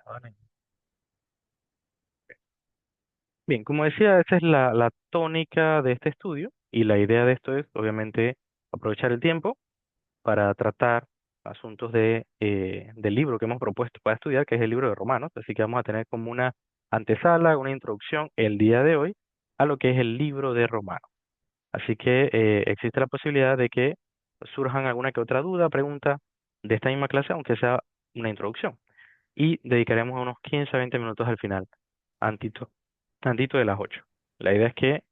Vale. Bien, como decía, esa es la tónica de este estudio y la idea de esto es, obviamente, aprovechar el tiempo para tratar asuntos del libro que hemos propuesto para estudiar, que es el libro de Romanos. Así que vamos a tener como una antesala, una introducción el día de hoy a lo que es el libro de Romanos. Así que existe la posibilidad de que surjan alguna que otra duda, pregunta de esta misma clase, aunque sea una introducción. Y dedicaremos unos 15 a 20 minutos al final, antito, antito de las 8. La idea es que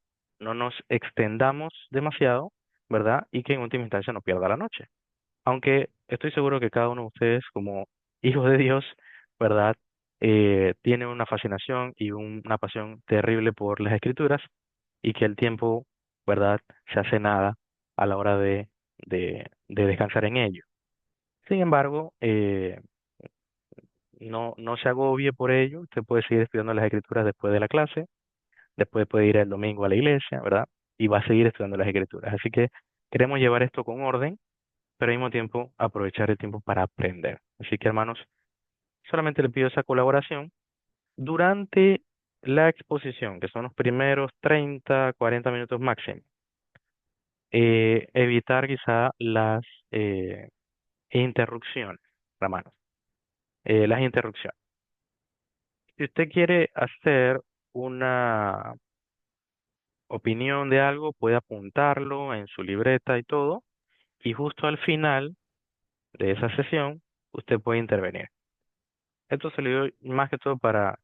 no nos extendamos demasiado, ¿verdad? Y que en última instancia no pierda la noche. Aunque estoy seguro que cada uno de ustedes, como hijos de Dios, ¿verdad? Tiene una fascinación y una pasión terrible por las escrituras y que el tiempo, ¿verdad? Se hace nada a la hora de descansar en ello. Sin embargo, no se agobie por ello. Usted puede seguir estudiando las escrituras después de la clase, después puede ir el domingo a la iglesia, ¿verdad? Y va a seguir estudiando las escrituras. Así que queremos llevar esto con orden, pero al mismo tiempo aprovechar el tiempo para aprender. Así que, hermanos, solamente le pido esa colaboración durante la exposición, que son los primeros 30, 40 minutos máximo. Evitar quizá las interrupciones, hermanos. Las interrupciones. Si usted quiere hacer una opinión de algo, puede apuntarlo en su libreta y todo, y justo al final de esa sesión, usted puede intervenir. Esto se lo digo más que todo para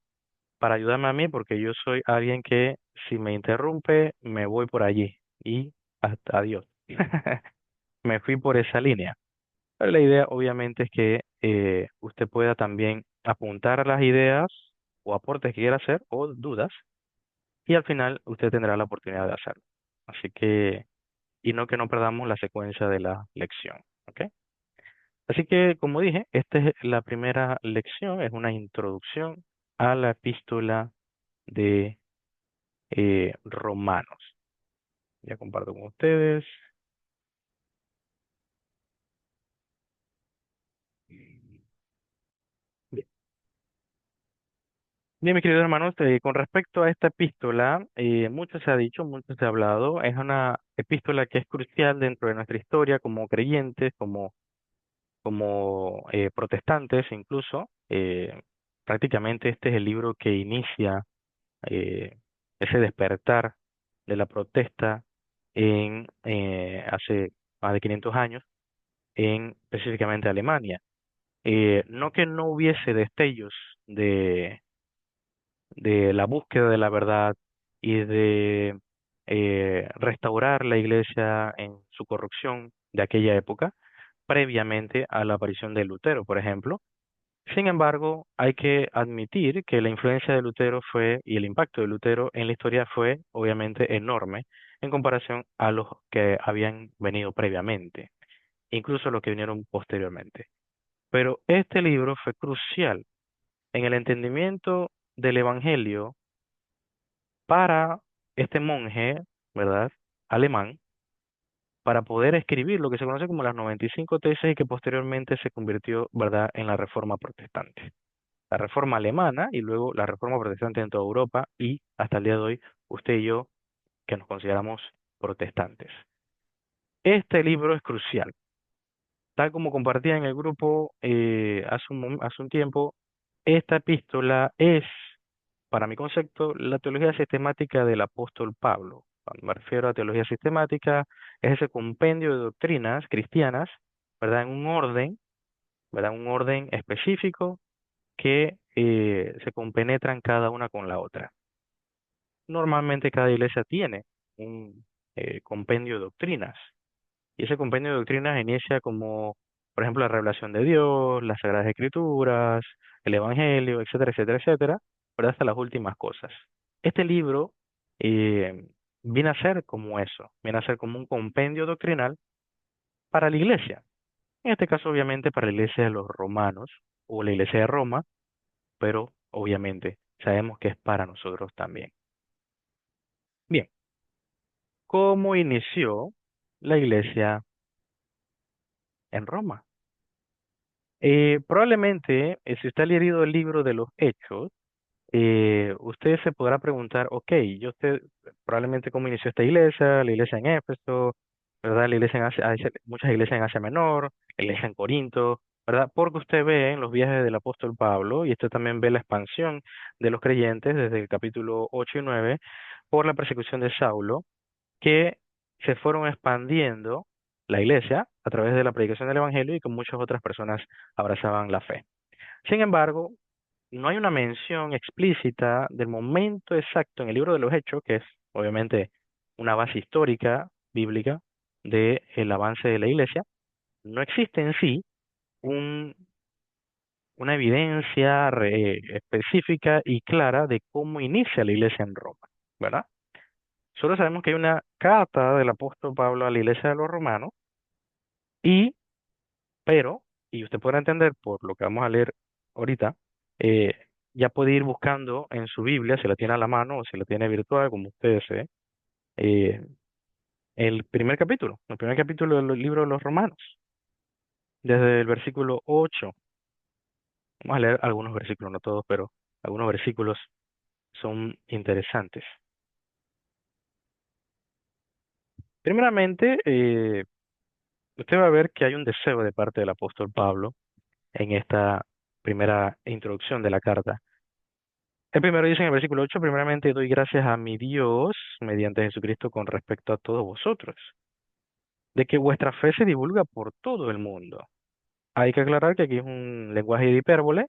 ayudarme a mí, porque yo soy alguien que si me interrumpe, me voy por allí y hasta adiós. Me fui por esa línea. Pero la idea obviamente es que usted pueda también apuntar las ideas o aportes que quiera hacer o dudas y al final usted tendrá la oportunidad de hacerlo. Así que, y no que no perdamos la secuencia de la lección, ¿ok? Así que, como dije, esta es la primera lección, es una introducción a la epístola de Romanos. Ya comparto con ustedes. Bien, bien, mis queridos hermanos, con respecto a esta epístola, mucho se ha dicho, mucho se ha hablado. Es una epístola que es crucial dentro de nuestra historia como creyentes, como protestantes incluso. Prácticamente este es el libro que inicia ese despertar de la protesta en hace más de 500 años, en específicamente Alemania. No que no hubiese destellos de, de la búsqueda de la verdad y de restaurar la iglesia en su corrupción de aquella época, previamente a la aparición de Lutero, por ejemplo. Sin embargo, hay que admitir que la influencia de Lutero fue, y el impacto de Lutero en la historia fue obviamente enorme en comparación a los que habían venido previamente, incluso los que vinieron posteriormente. Pero este libro fue crucial en el entendimiento del Evangelio para este monje, ¿verdad? Alemán, para poder escribir lo que se conoce como las 95 tesis y que posteriormente se convirtió, ¿verdad?, en la Reforma Protestante. La Reforma Alemana y luego la Reforma Protestante en toda Europa y hasta el día de hoy, usted y yo, que nos consideramos protestantes. Este libro es crucial. Tal como compartía en el grupo hace un tiempo, esta epístola es, para mi concepto, la teología sistemática del apóstol Pablo. Cuando me refiero a teología sistemática, es ese compendio de doctrinas cristianas, ¿verdad? En un orden, ¿verdad? Un orden específico que se compenetran cada una con la otra. Normalmente cada iglesia tiene un compendio de doctrinas y ese compendio de doctrinas inicia como, por ejemplo, la revelación de Dios, las Sagradas Escrituras, el Evangelio, etcétera, etcétera, etcétera, pero hasta las últimas cosas. Este libro eh, viene a ser como eso, viene a ser como un compendio doctrinal para la iglesia. En este caso, obviamente, para la iglesia de los romanos o la iglesia de Roma, pero obviamente sabemos que es para nosotros también. Bien, ¿cómo inició la iglesia en Roma? Probablemente, si usted ha leído el libro de los Hechos, usted se podrá preguntar, ok, yo sé probablemente cómo inició esta iglesia, la iglesia en Éfeso, ¿verdad? La iglesia en muchas iglesias en Asia Menor, la iglesia en Corinto, ¿verdad? Porque usted ve en los viajes del apóstol Pablo y usted también ve la expansión de los creyentes desde el capítulo 8 y 9 por la persecución de Saulo, que se fueron expandiendo la iglesia a través de la predicación del evangelio y que muchas otras personas abrazaban la fe. Sin embargo, no hay una mención explícita del momento exacto en el libro de los Hechos, que es obviamente una base histórica bíblica del avance de la iglesia. No existe en sí un, una evidencia específica y clara de cómo inicia la iglesia en Roma, ¿verdad? Solo sabemos que hay una carta del apóstol Pablo a la iglesia de los romanos y, pero, y usted podrá entender por lo que vamos a leer ahorita, eh, ya puede ir buscando en su Biblia, si la tiene a la mano o si la tiene virtual, como usted desee, eh, el primer capítulo del libro de los Romanos, desde el versículo 8. Vamos a leer algunos versículos, no todos, pero algunos versículos son interesantes. Primeramente, usted va a ver que hay un deseo de parte del apóstol Pablo en esta primera introducción de la carta. El primero dice en el versículo 8, primeramente doy gracias a mi Dios mediante Jesucristo con respecto a todos vosotros, de que vuestra fe se divulga por todo el mundo. Hay que aclarar que aquí es un lenguaje de hipérbole,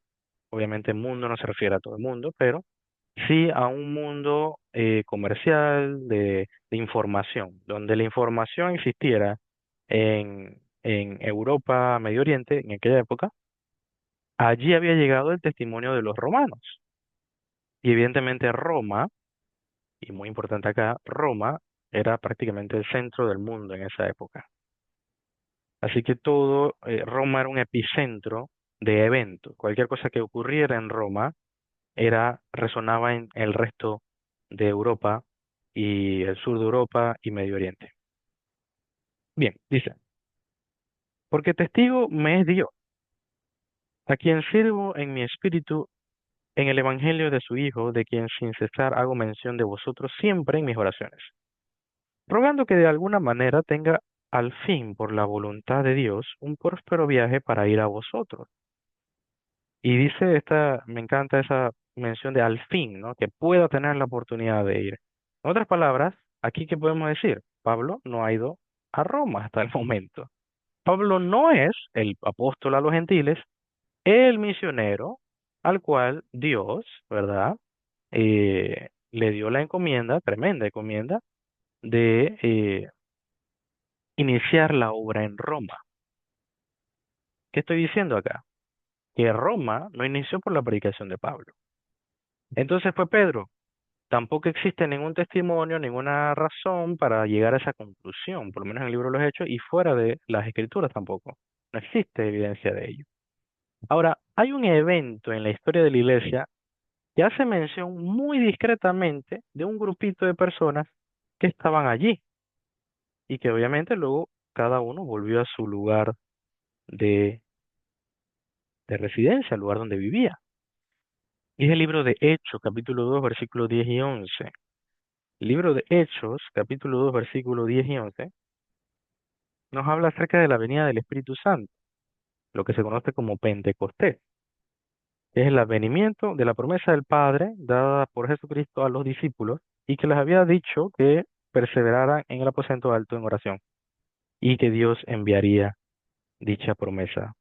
obviamente el mundo no se refiere a todo el mundo, pero sí a un mundo comercial de información, donde la información existiera en Europa, Medio Oriente, en aquella época, allí había llegado el testimonio de los romanos. Y evidentemente Roma, y muy importante acá, Roma era prácticamente el centro del mundo en esa época. Así que todo, Roma era un epicentro de eventos. Cualquier cosa que ocurriera en Roma resonaba en el resto de Europa y el sur de Europa y Medio Oriente. Bien, dice, porque testigo me es Dios, a quien sirvo en mi espíritu en el evangelio de su Hijo, de quien sin cesar hago mención de vosotros siempre en mis oraciones, rogando que de alguna manera tenga al fin, por la voluntad de Dios, un próspero viaje para ir a vosotros. Y dice me encanta esa mención de al fin, ¿no? Que pueda tener la oportunidad de ir. En otras palabras, aquí qué podemos decir, Pablo no ha ido a Roma hasta el momento. Pablo no es el apóstol a los gentiles, el misionero al cual Dios, ¿verdad? Le dio la encomienda, tremenda encomienda, de iniciar la obra en Roma. ¿Qué estoy diciendo acá? Que Roma no inició por la predicación de Pablo. Entonces fue Pedro. Tampoco existe ningún testimonio, ninguna razón para llegar a esa conclusión, por lo menos en el libro de los Hechos y fuera de las Escrituras tampoco. No existe evidencia de ello. Ahora, hay un evento en la historia de la iglesia que hace mención muy discretamente de un grupito de personas que estaban allí y que obviamente luego cada uno volvió a su lugar de, de residencia, al lugar donde vivía. Y es el libro de Hechos, capítulo 2, versículos 10 y 11. El libro de Hechos, capítulo 2, versículos 10 y 11, nos habla acerca de la venida del Espíritu Santo, lo que se conoce como Pentecostés. Es el advenimiento de la promesa del Padre dada por Jesucristo a los discípulos y que les había dicho que perseveraran en el aposento alto en oración y que Dios enviaría dicha promesa,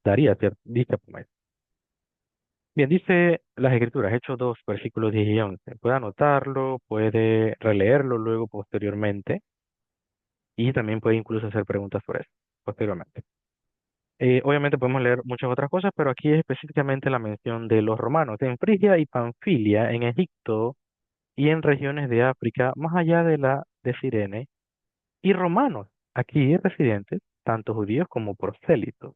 dicha promesa. Bien, dice las Escrituras, Hechos 2, versículos 10 y 11. Puede anotarlo, puede releerlo luego posteriormente y también puede incluso hacer preguntas sobre eso posteriormente. Obviamente podemos leer muchas otras cosas, pero aquí es específicamente la mención de los romanos en Frigia y Panfilia, en Egipto y en regiones de África, más allá de la de Cirene, y romanos, aquí residentes, tanto judíos como prosélitos.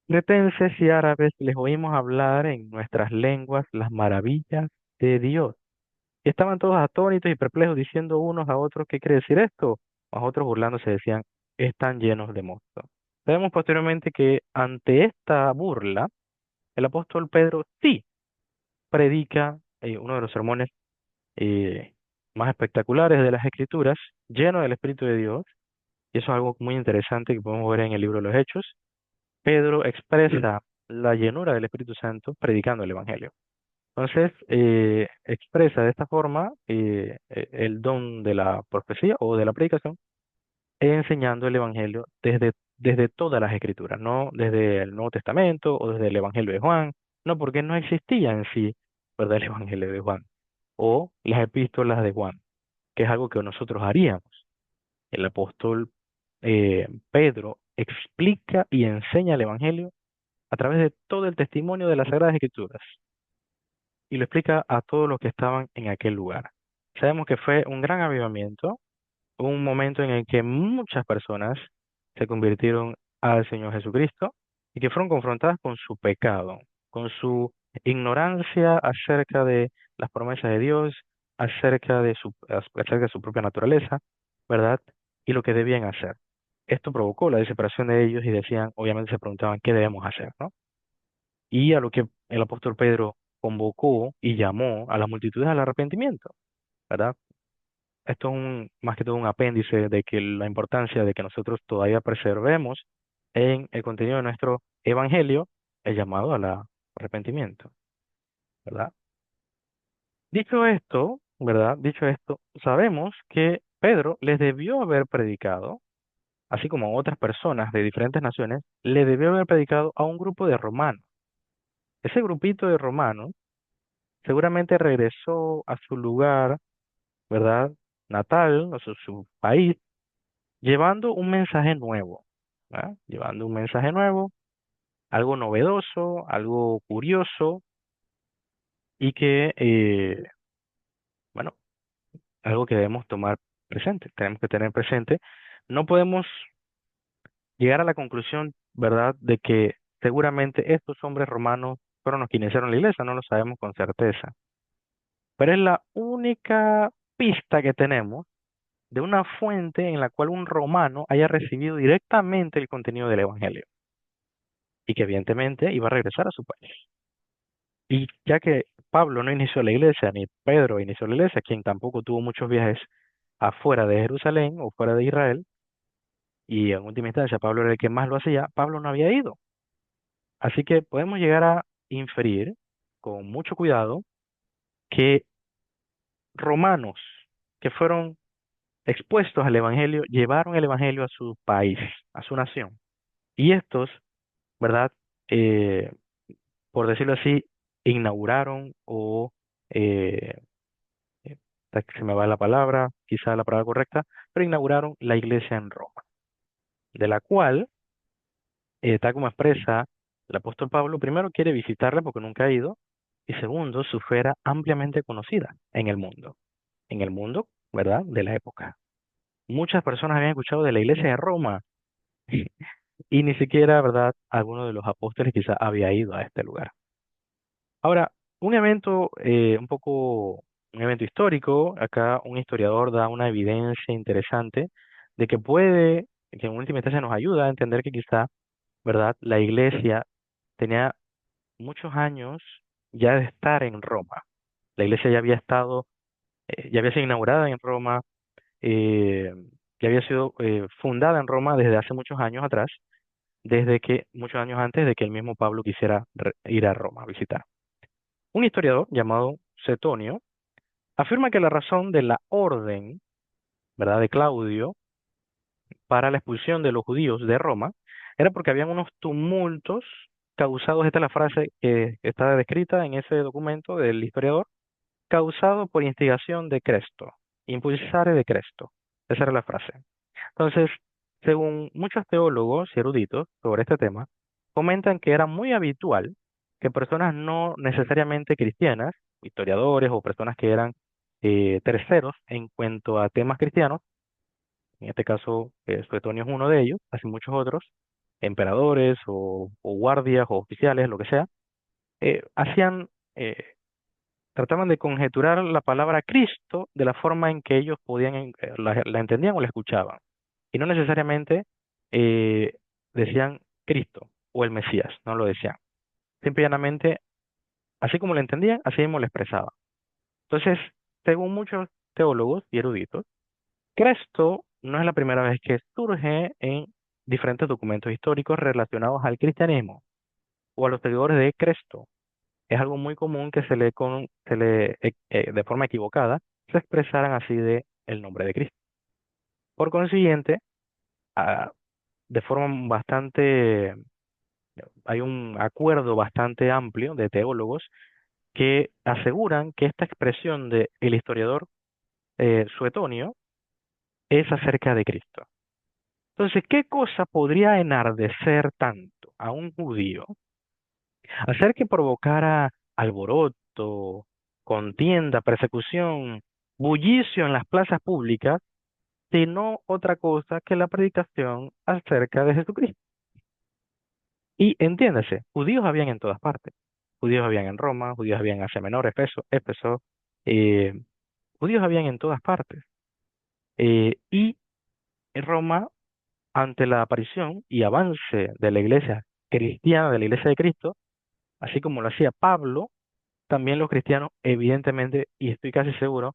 Cretenses y árabes les oímos hablar en nuestras lenguas las maravillas de Dios. Y estaban todos atónitos y perplejos, diciendo unos a otros, ¿qué quiere decir esto? Los otros burlándose decían, están llenos de mosto. Sabemos posteriormente que ante esta burla, el apóstol Pedro sí predica uno de los sermones eh, más espectaculares de las Escrituras, lleno del Espíritu de Dios, y eso es algo muy interesante que podemos ver en el libro de los Hechos. Pedro expresa la llenura del Espíritu Santo predicando el Evangelio. Entonces, expresa de esta forma el don de la profecía o de la predicación, enseñando el Evangelio desde todas las Escrituras, no desde el Nuevo Testamento o desde el Evangelio de Juan, no, porque no existía en sí, ¿verdad?, el Evangelio de Juan o las epístolas de Juan, que es algo que nosotros haríamos. El apóstol Pedro explica y enseña el Evangelio a través de todo el testimonio de las Sagradas Escrituras y lo explica a todos los que estaban en aquel lugar. Sabemos que fue un gran avivamiento, un momento en el que muchas personas se convirtieron al Señor Jesucristo y que fueron confrontadas con su pecado, con su ignorancia acerca de las promesas de Dios, acerca de su propia naturaleza, ¿verdad? Y lo que debían hacer. Esto provocó la desesperación de ellos y decían, obviamente se preguntaban, ¿qué debemos hacer, no? Y a lo que el apóstol Pedro convocó y llamó a las multitudes al arrepentimiento, ¿verdad? Esto es más que todo un apéndice de que la importancia de que nosotros todavía preservemos en el contenido de nuestro evangelio el llamado al arrepentimiento, ¿verdad? Dicho esto, ¿verdad? Dicho esto, sabemos que Pedro les debió haber predicado, así como a otras personas de diferentes naciones, le debió haber predicado a un grupo de romanos. Ese grupito de romanos seguramente regresó a su lugar, ¿verdad? Natal, o su país, llevando un mensaje nuevo, ¿verdad? Llevando un mensaje nuevo, algo novedoso, algo curioso y que, bueno, algo que debemos tomar presente, tenemos que tener presente. No podemos llegar a la conclusión, ¿verdad?, de que seguramente estos hombres romanos fueron los que iniciaron la iglesia, no lo sabemos con certeza, pero es la única pista que tenemos de una fuente en la cual un romano haya recibido directamente el contenido del Evangelio y que evidentemente iba a regresar a su país. Y ya que Pablo no inició la iglesia, ni Pedro inició la iglesia, quien tampoco tuvo muchos viajes afuera de Jerusalén o fuera de Israel, y en última instancia Pablo era el que más lo hacía, Pablo no había ido. Así que podemos llegar a inferir con mucho cuidado que romanos que fueron expuestos al Evangelio llevaron el Evangelio a su país, a su nación. Y estos, ¿verdad? Eh, por decirlo así, inauguraron o, eh, eh, se me va la palabra, quizá la palabra correcta, pero inauguraron la iglesia en Roma, de la cual, tal como expresa el apóstol Pablo, primero quiere visitarla porque nunca ha ido, y segundo, su fe era ampliamente conocida en el mundo, ¿verdad?, de la época. Muchas personas habían escuchado de la iglesia de Roma y ni siquiera, ¿verdad?, alguno de los apóstoles quizá había ido a este lugar. Ahora, un evento un evento histórico, acá un historiador da una evidencia interesante de que en última instancia nos ayuda a entender que quizá, ¿verdad?, la iglesia tenía muchos años ya de estar en Roma. La iglesia ya había sido inaugurada en Roma, eh, ya había sido fundada en Roma desde hace muchos años atrás, muchos años antes de que el mismo Pablo quisiera ir a Roma a visitar. Un historiador llamado Setonio afirma que la razón de la orden, ¿verdad?, de Claudio para la expulsión de los judíos de Roma era porque habían unos tumultos causados, esta es la frase que está descrita en ese documento del historiador, causado por instigación de Cresto, impulsare de Cresto. Esa era la frase. Entonces, según muchos teólogos y eruditos sobre este tema, comentan que era muy habitual que personas no necesariamente cristianas, historiadores o personas que eran terceros en cuanto a temas cristianos, en este caso Suetonio es uno de ellos, así muchos otros, emperadores o guardias o oficiales, lo que sea, eh, hacían, eh, trataban de conjeturar la palabra Cristo de la forma en que ellos podían, la entendían o la escuchaban y no necesariamente eh, decían Cristo o el Mesías, no lo decían. Simple y llanamente, así como lo entendían, así mismo lo expresaban. Entonces, según muchos teólogos y eruditos, Cristo no es la primera vez que surge en diferentes documentos históricos relacionados al cristianismo o a los seguidores de Cristo. Es algo muy común que de forma equivocada, se expresaran así de el nombre de Cristo. Por consiguiente, ah, de forma bastante, hay un acuerdo bastante amplio de teólogos que aseguran que esta expresión de el historiador Suetonio es acerca de Cristo. Entonces, ¿qué cosa podría enardecer tanto a un judío, hacer que provocara alboroto, contienda, persecución, bullicio en las plazas públicas, sino otra cosa que la predicación acerca de Jesucristo? Y entiéndase, judíos habían en todas partes. Judíos habían en Roma, judíos habían en Asia Menor, Éfeso, eh, judíos habían en todas partes. Y en Roma, ante la aparición y avance de la iglesia cristiana, de la iglesia de Cristo, así como lo hacía Pablo, también los cristianos, evidentemente, y estoy casi seguro,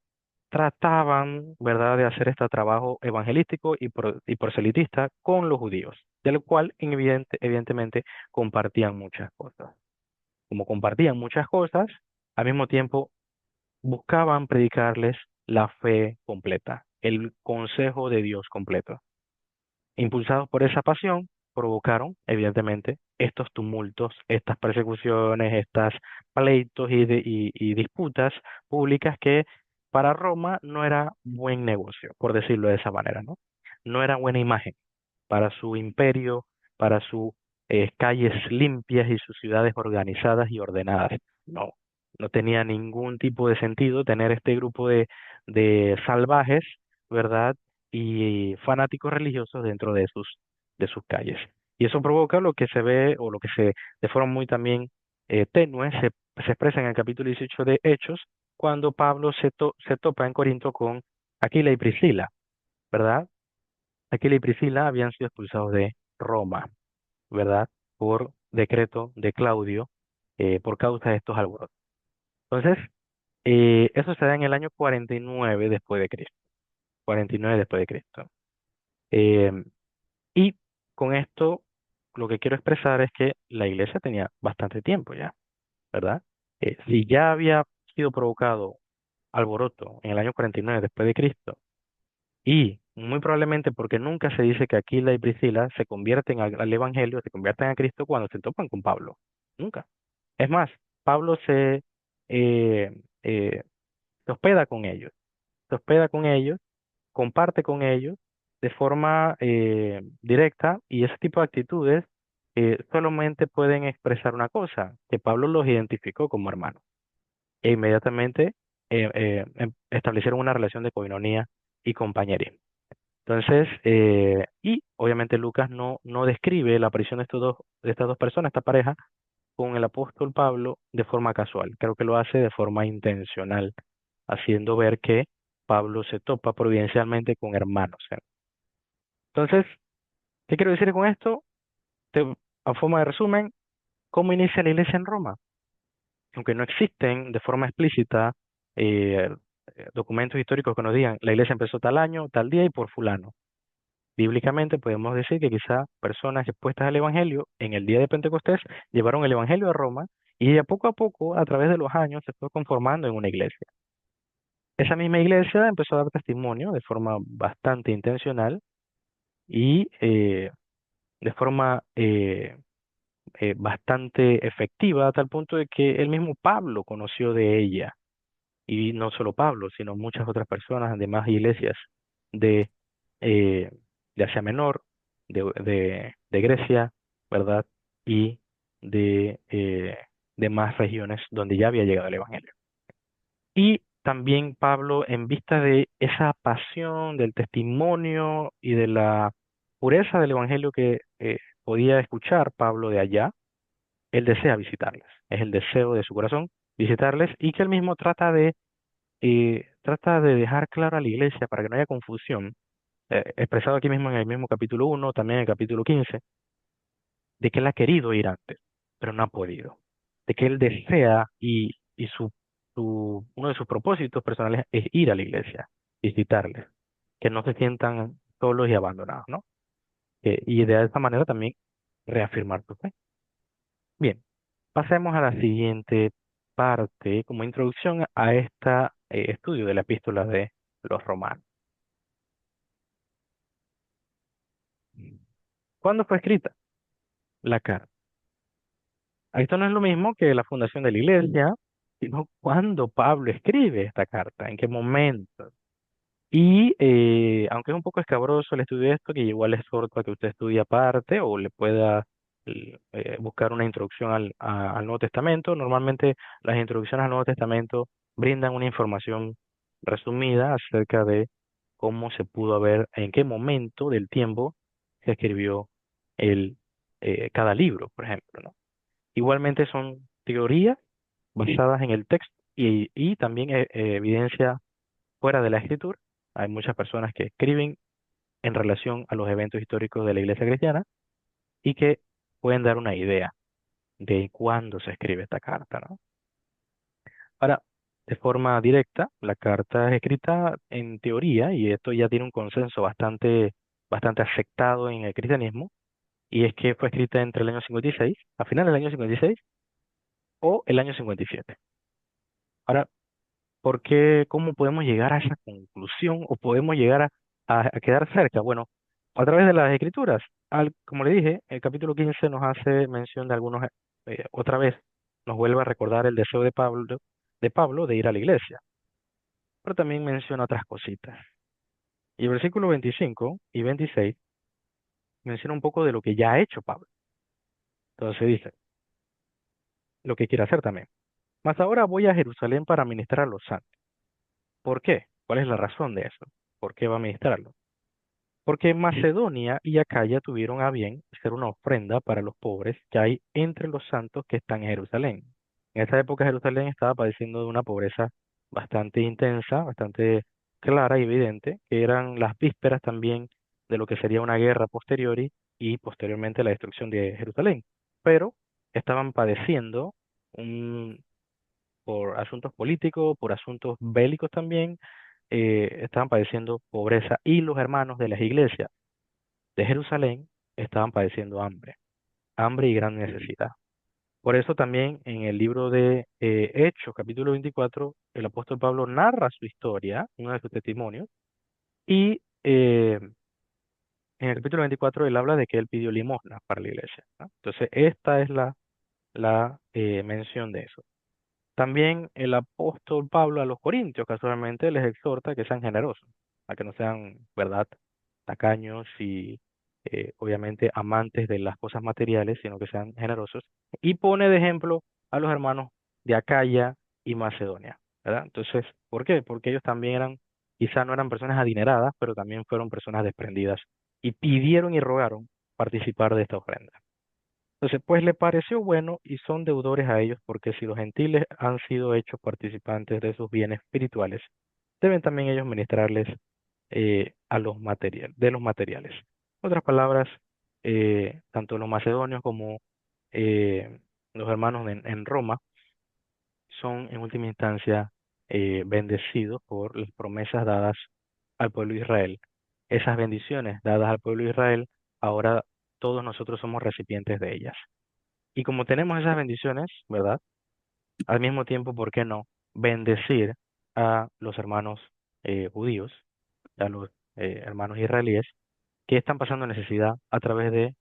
trataban, ¿verdad?, de hacer este trabajo evangelístico y proselitista con los judíos, de lo cual evidentemente compartían muchas cosas. Como compartían muchas cosas, al mismo tiempo buscaban predicarles la fe completa, el consejo de Dios completo. Impulsados por esa pasión, provocaron, evidentemente, estos tumultos, estas persecuciones, estos pleitos y disputas públicas que para Roma no era buen negocio, por decirlo de esa manera, ¿no? No era buena imagen para su imperio, para sus calles limpias y sus ciudades organizadas y ordenadas. No, no tenía ningún tipo de sentido tener este grupo de salvajes, ¿verdad? Y fanáticos religiosos dentro de sus calles. Y eso provoca lo que se ve o lo que se, de forma muy también tenue, se expresa en el capítulo 18 de Hechos, cuando Pablo se topa en Corinto con Aquila y Priscila, ¿verdad? Aquila y Priscila habían sido expulsados de Roma, ¿verdad? Por decreto de Claudio, por causa de estos alborotos. Entonces, eso se da en el año 49 después de Cristo. 49 después de Cristo. Eh, y con esto, lo que quiero expresar es que la iglesia tenía bastante tiempo ya, ¿verdad? Si ya había sido provocado alboroto en el año 49 después de Cristo, y muy probablemente porque nunca se dice que Aquila y Priscila se convierten al Evangelio, se convierten a Cristo cuando se topan con Pablo. Nunca. Es más, Pablo eh, eh, se hospeda con ellos, se hospeda con ellos, comparte con ellos de forma directa, y ese tipo de actitudes solamente pueden expresar una cosa, que Pablo los identificó como hermanos e inmediatamente establecieron una relación de coinonía y compañerismo. Entonces, y obviamente Lucas no describe la aparición de estas dos personas, esta pareja, con el apóstol Pablo de forma casual. Creo que lo hace de forma intencional, haciendo ver que Pablo se topa providencialmente con hermanos. Entonces, ¿qué quiero decir con esto? A forma de resumen, ¿cómo inicia la iglesia en Roma? Aunque no existen de forma explícita eh, documentos históricos que nos digan la iglesia empezó tal año, tal día y por fulano. Bíblicamente podemos decir que quizá personas expuestas al Evangelio en el día de Pentecostés llevaron el Evangelio a Roma y a poco, a través de los años, se fue conformando en una iglesia. Esa misma iglesia empezó a dar testimonio de forma bastante intencional y de forma bastante efectiva, a tal punto de que el mismo Pablo conoció de ella. Y no solo Pablo, sino muchas otras personas, además iglesias de, eh, de Asia Menor, de Grecia, ¿verdad? Y de más regiones donde ya había llegado el Evangelio. Y también Pablo, en vista de esa pasión, del testimonio y de la pureza del Evangelio que podía escuchar Pablo de allá, él desea visitarles. Es el deseo de su corazón visitarles, y que él mismo trata de dejar claro a la iglesia para que no haya confusión, expresado aquí mismo en el mismo capítulo 1, también en el capítulo 15, de que él ha querido ir antes, pero no ha podido, de que él desea y uno de sus propósitos personales es ir a la iglesia, visitarles, que no se sientan solos y abandonados, ¿no? Y de esa manera también reafirmar tu fe. Bien, pasemos a la siguiente parte como introducción a este estudio de la epístola de los romanos. ¿Cuándo fue escrita la carta? Esto no es lo mismo que la fundación de la iglesia, sino cuándo Pablo escribe esta carta, en qué momento. Y aunque es un poco escabroso el estudio de esto, que igual les exhorto a que usted estudie aparte o le pueda buscar una introducción al Nuevo Testamento. Normalmente las introducciones al Nuevo Testamento brindan una información resumida acerca de cómo se pudo haber, en qué momento del tiempo se escribió el, cada libro, por ejemplo, ¿no? Igualmente son teorías basadas en el texto y también evidencia fuera de la escritura. Hay muchas personas que escriben en relación a los eventos históricos de la iglesia cristiana y que pueden dar una idea de cuándo se escribe esta carta, ¿no? Ahora, de forma directa, la carta es escrita en teoría, y esto ya tiene un consenso bastante aceptado en el cristianismo, y es que fue escrita entre el año 56, a finales del año 56, o el año 57. Ahora, ¿por qué? ¿Cómo podemos llegar a esa conclusión o podemos llegar a quedar cerca? Bueno, a través de las escrituras. Como le dije, el capítulo 15 nos hace mención de algunos, otra vez, nos vuelve a recordar el deseo de Pablo de ir a la iglesia, pero también menciona otras cositas. Y el versículo 25 y 26 menciona un poco de lo que ya ha hecho Pablo. Entonces dice, lo que quiere hacer también. Mas ahora voy a Jerusalén para ministrar a los santos. ¿Por qué? ¿Cuál es la razón de eso? ¿Por qué va a ministrarlo? Porque Macedonia y Acaya tuvieron a bien hacer una ofrenda para los pobres que hay entre los santos que están en Jerusalén. En esa época Jerusalén estaba padeciendo de una pobreza bastante intensa, bastante clara y evidente, que eran las vísperas también de lo que sería una guerra posteriori y posteriormente la destrucción de Jerusalén. Pero estaban padeciendo por asuntos políticos, por asuntos bélicos también, estaban padeciendo pobreza y los hermanos de las iglesias de Jerusalén estaban padeciendo hambre y gran necesidad. Por eso también en el libro de Hechos, capítulo 24, el apóstol Pablo narra su historia, uno de sus testimonios, y en el capítulo 24 él habla de que él pidió limosna para la iglesia, ¿no? Entonces, esta es la mención de eso. También el apóstol Pablo a los corintios casualmente les exhorta a que sean generosos, a que no sean, ¿verdad?, tacaños y obviamente amantes de las cosas materiales, sino que sean generosos. Y pone de ejemplo a los hermanos de Acaya y Macedonia, ¿verdad? Entonces, ¿por qué? Porque ellos también quizá no eran personas adineradas, pero también fueron personas desprendidas y pidieron y rogaron participar de esta ofrenda. Entonces, pues le pareció bueno y son deudores a ellos, porque si los gentiles han sido hechos participantes de sus bienes espirituales, deben también ellos ministrarles de los materiales. En otras palabras, tanto los macedonios como eh, los hermanos en Roma son en última instancia bendecidos por las promesas dadas al pueblo de Israel. Esas bendiciones dadas al pueblo de Israel, ahora todos nosotros somos recipientes de ellas. Y como tenemos esas bendiciones, ¿verdad? Al mismo tiempo, ¿por qué no bendecir a los hermanos judíos, a los hermanos israelíes que están pasando necesidad a través de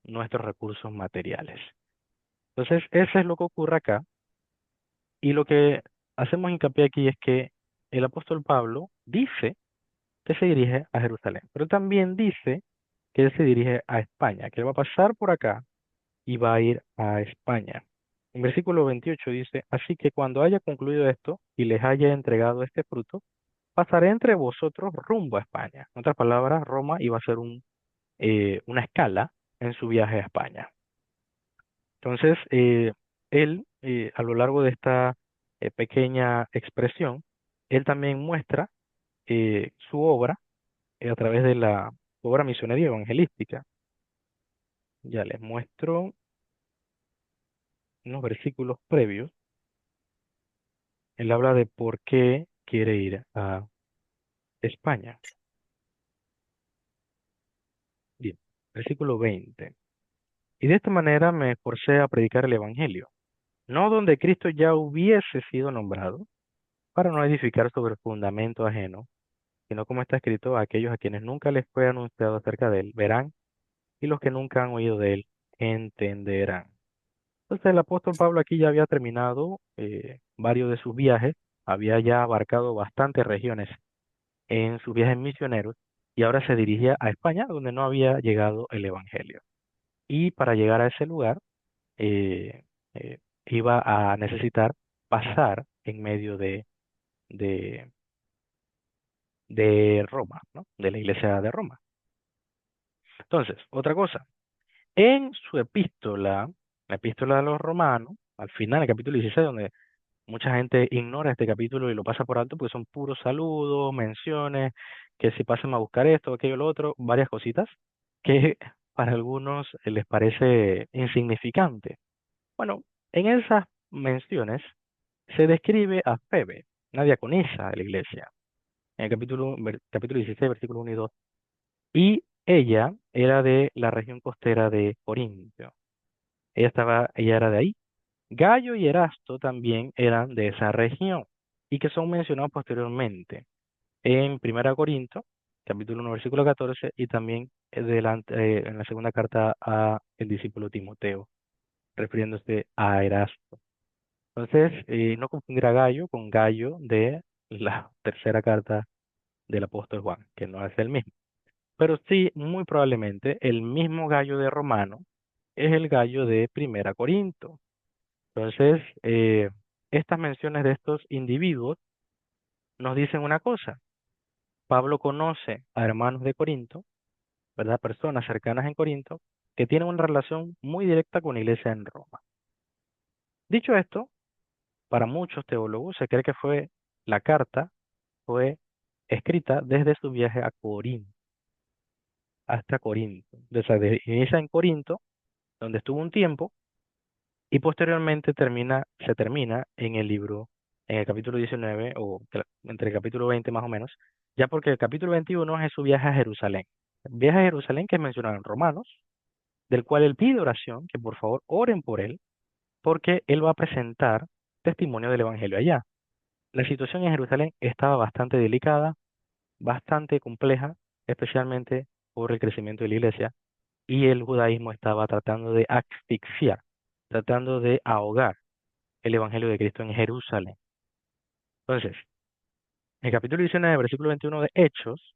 nuestros recursos materiales? Entonces, eso es lo que ocurre acá. Y lo que hacemos hincapié aquí es que el apóstol Pablo dice que se dirige a Jerusalén, pero también dice que él se dirige a España, que él va a pasar por acá y va a ir a España. En versículo 28 dice, así que cuando haya concluido esto y les haya entregado este fruto, pasaré entre vosotros rumbo a España. En otras palabras, Roma iba a ser una escala en su viaje a España. Entonces, él, a lo largo de esta pequeña expresión, él también muestra su obra a través de la obra misionera y evangelística. Ya les muestro unos versículos previos. Él habla de por qué quiere ir a España. Bien, versículo 20. Y de esta manera me esforcé a predicar el Evangelio, no donde Cristo ya hubiese sido nombrado, para no edificar sobre fundamento ajeno, sino como está escrito, aquellos a quienes nunca les fue anunciado acerca de él, verán, y los que nunca han oído de él, entenderán. Entonces el apóstol Pablo aquí ya había terminado varios de sus viajes, había ya abarcado bastantes regiones en sus viajes misioneros y ahora se dirigía a España, donde no había llegado el Evangelio. Y para llegar a ese lugar, eh, iba a necesitar pasar en medio de, de Roma, ¿no? De la iglesia de Roma. Entonces, otra cosa, en su epístola, la epístola de los romanos, al final, el capítulo 16, donde mucha gente ignora este capítulo y lo pasa por alto porque son puros saludos, menciones, que si pasan a buscar esto, aquello, lo otro, varias cositas que para algunos les parece insignificante. Bueno, en esas menciones se describe a Febe, una diaconisa de la iglesia, en el capítulo 16, versículos 1 y 2, y ella era de la región costera de Corintio. Ella era de ahí. Gallo y Erasto también eran de esa región y que son mencionados posteriormente en Primera Corinto, capítulo 1, versículo 14, y también en la segunda carta a el discípulo Timoteo, refiriéndose a Erasto. Entonces, no confundir a Gallo con Gallo de la tercera carta del apóstol Juan, que no es el mismo. Pero sí, muy probablemente, el mismo Gallo de Romano es el Gallo de Primera Corinto. Entonces, estas menciones de estos individuos nos dicen una cosa. Pablo conoce a hermanos de Corinto, ¿verdad? Personas cercanas en Corinto, que tienen una relación muy directa con la iglesia en Roma. Dicho esto, para muchos teólogos se cree que la carta fue escrita desde su viaje a Corinto, hasta Corinto. Inicia en Corinto, donde estuvo un tiempo, y posteriormente se termina en el libro, en el capítulo 19, entre el capítulo 20 más o menos, ya porque el capítulo 21 es su viaje a Jerusalén. El viaje a Jerusalén que es mencionado en Romanos, del cual él pide oración, que por favor oren por él, porque él va a presentar testimonio del Evangelio allá. La situación en Jerusalén estaba bastante delicada, bastante compleja, especialmente por el crecimiento de la iglesia, y el judaísmo estaba tratando de asfixiar, tratando de ahogar el Evangelio de Cristo en Jerusalén. Entonces, en el capítulo 19, versículo 21 de Hechos,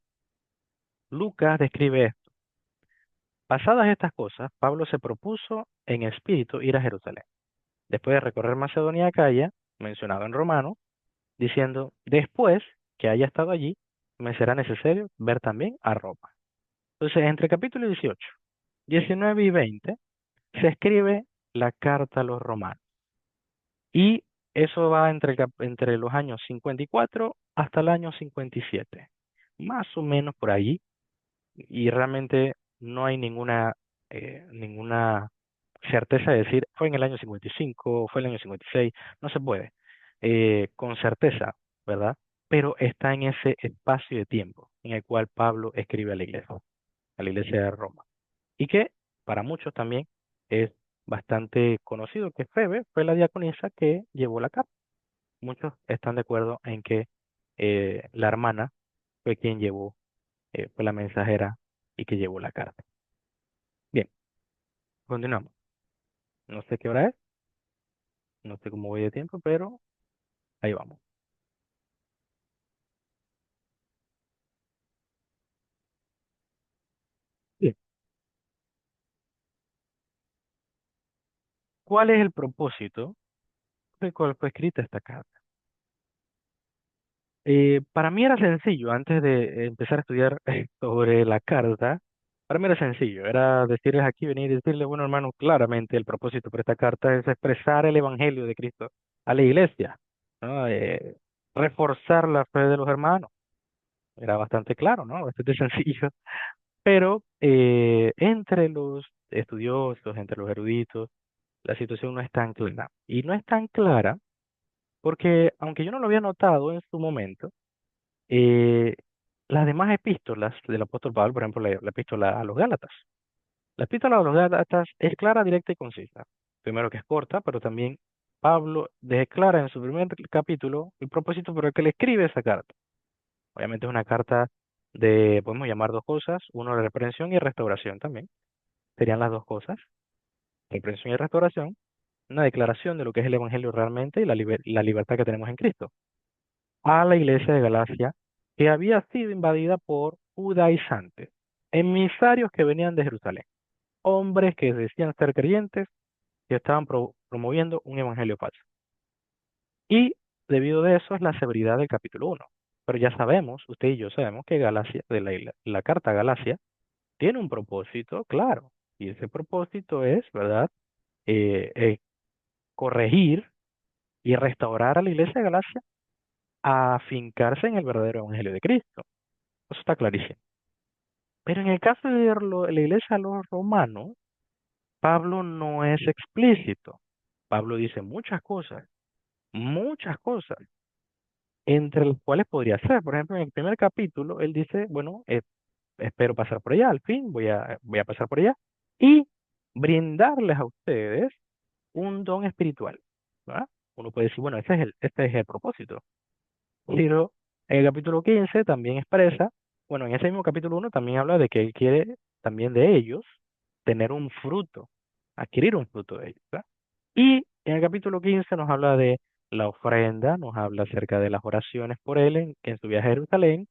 Lucas describe esto. Pasadas estas cosas, Pablo se propuso en espíritu ir a Jerusalén, después de recorrer Macedonia y Acaya, mencionado en Romano, diciendo, después que haya estado allí, me será necesario ver también a Roma. Entonces, entre el capítulo 18, 19 y 20, se escribe la carta a los romanos. Y eso va entre los años 54 hasta el año 57, más o menos por allí, y realmente no hay ninguna certeza de decir fue en el año 55, fue en el año 56, no se puede con certeza, ¿verdad? Pero está en ese espacio de tiempo en el cual Pablo escribe a la iglesia de Roma, y que para muchos también es bastante conocido que Febe fue la diaconisa que llevó la carta. Muchos están de acuerdo en que la hermana fue quien fue la mensajera y que llevó la carta. Bien, continuamos. No sé qué hora es, no sé cómo voy de tiempo, pero ahí vamos. Bien, ¿cuál es el propósito por el cual fue escrita esta carta? Para mí era sencillo, antes de empezar a estudiar sobre la carta, para mí era sencillo, era decirles aquí, venir y decirles, bueno hermano, claramente el propósito por esta carta es expresar el Evangelio de Cristo a la iglesia, ¿no? Reforzar la fe de los hermanos, era bastante claro, ¿no? Bastante sencillo, Pero entre los estudiosos, entre los eruditos, la situación no es tan clara. Y no es tan clara porque, aunque yo no lo había notado en su momento, eh, las demás epístolas del apóstol Pablo, por ejemplo, la epístola a los Gálatas. La epístola a los Gálatas es clara, directa y concisa. Primero que es corta, pero también Pablo declara en su primer capítulo el propósito por el que le escribe esa carta. Obviamente es una carta de, podemos llamar dos cosas, uno de reprensión y restauración también. Serían las dos cosas, reprensión y restauración, una declaración de lo que es el Evangelio realmente y la libertad que tenemos en Cristo. A la iglesia de Galacia, que había sido invadida por judaizantes, emisarios que venían de Jerusalén, hombres que decían ser creyentes que estaban promoviendo un evangelio falso. Y debido a eso es la severidad del capítulo 1. Pero ya sabemos, usted y yo sabemos que Galacia, la carta a Galacia, tiene un propósito claro. Y ese propósito es, ¿verdad? Corregir y restaurar a la iglesia de Galacia a afincarse en el verdadero evangelio de Cristo. Eso está clarísimo. Pero en el caso de la iglesia de los romanos, Pablo no es explícito. Pablo dice muchas cosas, entre las cuales podría ser. Por ejemplo, en el primer capítulo, él dice, bueno, espero pasar por allá, al fin voy a pasar por allá y brindarles a ustedes un don espiritual, ¿verdad? Uno puede decir, bueno, este es el propósito. Pero en el capítulo 15 también expresa, bueno, en ese mismo capítulo 1 también habla de que él quiere también de ellos tener un fruto, adquirir un fruto de ellos, ¿verdad? Y en el capítulo 15 nos habla de la ofrenda, nos habla acerca de las oraciones por él en su viaje a Jerusalén,